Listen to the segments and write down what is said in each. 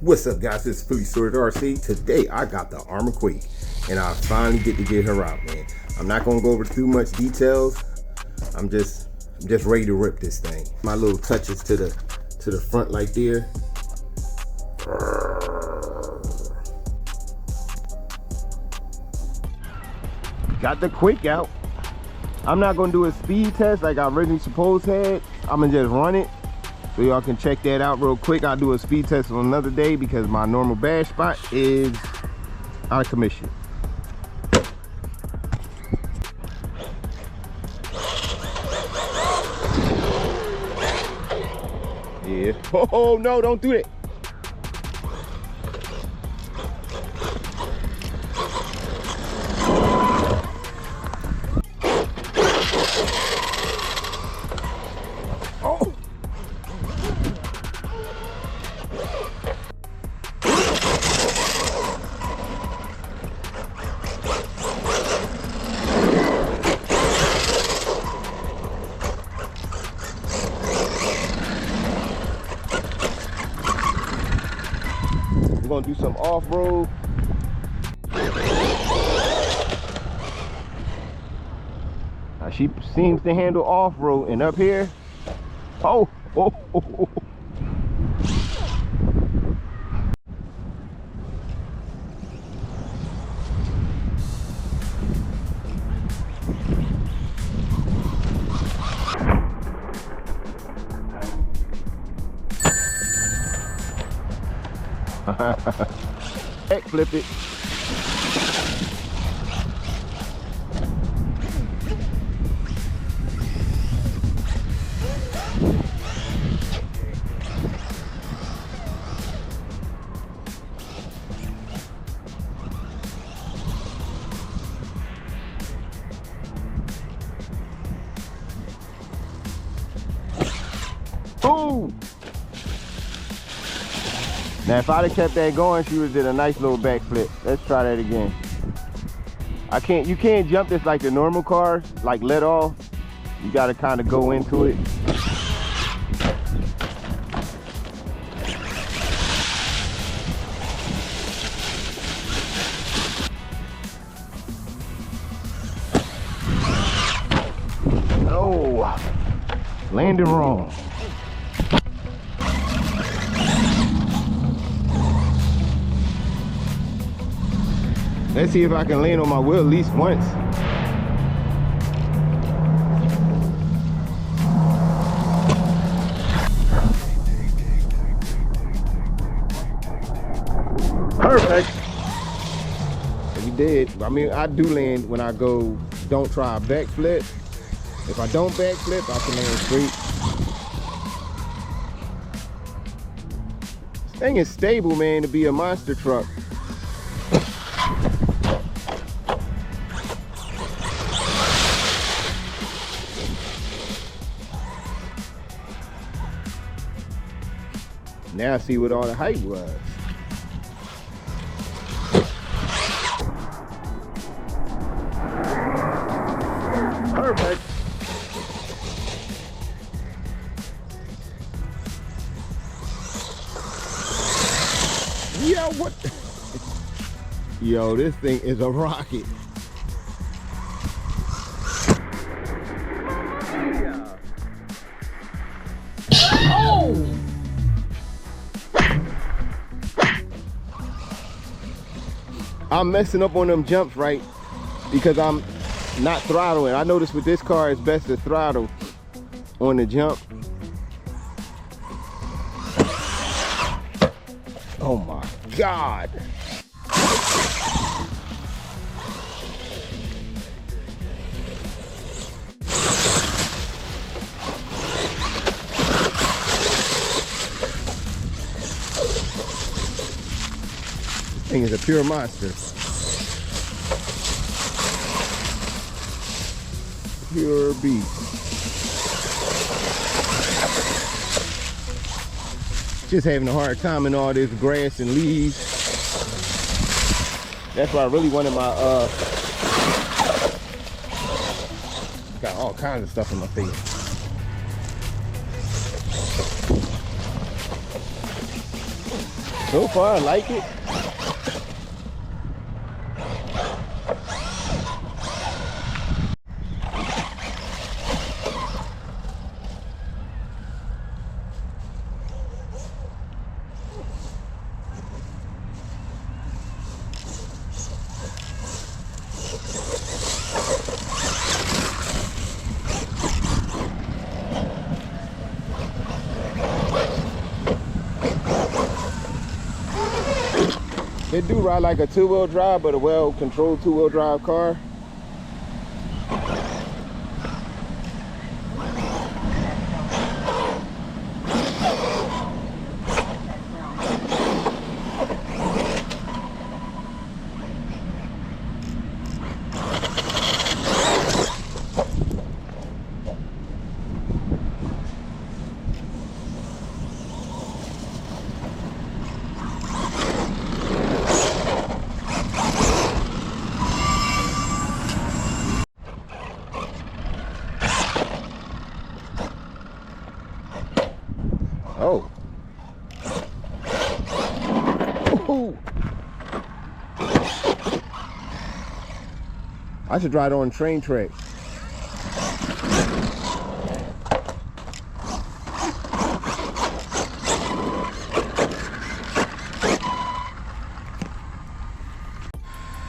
What's up, guys? It's Phillyswords RC. Today I got the Arrma Quake, and I finally get to get her out, man. I'm not gonna go over too much details. I'm just ready to rip this thing. My little touches to the front like there. Got the Quake out. I'm not gonna do a speed test like I originally supposed had. I'm gonna just run it so y'all can check that out real quick. I'll do a speed test on another day because my normal badge spot is out of commission. Yeah. Oh no, don't do that. We're gonna do some off-road. Now she seems to handle off-road, and up here, oh. Flip it. Boom. Now if I'd have kept that going, she would have did a nice little backflip. Let's try that again. You can't jump this like the normal cars, like let off. You gotta kind of go into it. Oh, landed wrong. Let's see if I can land on my wheel at least once. Perfect. We did. I mean, I do land when I go, don't try a backflip. If I don't backflip, I can land straight. This thing is stable, man, to be a monster truck. Now I see what all the hype was. Perfect. Yo, what? Yo, this thing is a rocket. Oh! I'm messing up on them jumps, right? Because I'm not throttling. I noticed with this car, it's best to throttle on the jump. Oh my God. This thing is a pure monster. Pure beast. Just having a hard time in all this grass and leaves. That's why I really wanted my got all kinds of stuff in my face. So far I like it. It do ride like a two-wheel drive, but a well-controlled two-wheel drive car. Oh. Ooh. I should ride on train track.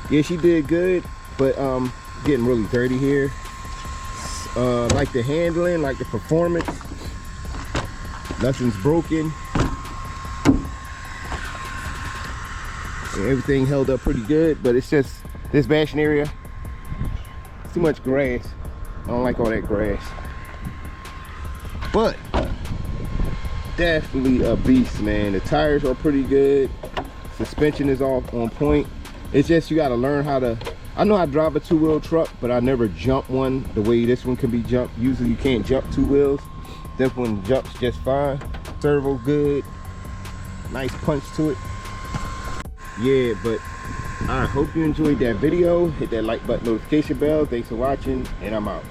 Yeah, she did good, but getting really dirty here. Like the handling, like the performance. Nothing's broken. Everything held up pretty good, but it's just this bashing area. Too much grass. I don't like all that grass. But definitely a beast, man. The tires are pretty good. Suspension is all on point. It's just you got to learn how to. I know how to drive a two-wheel truck, but I never jump one the way this one can be jumped. Usually you can't jump two wheels. This one jumps just fine. Servo good. Nice punch to it. Yeah, but I hope you enjoyed that video. Hit that like button, notification bell. Thanks for watching, and I'm out.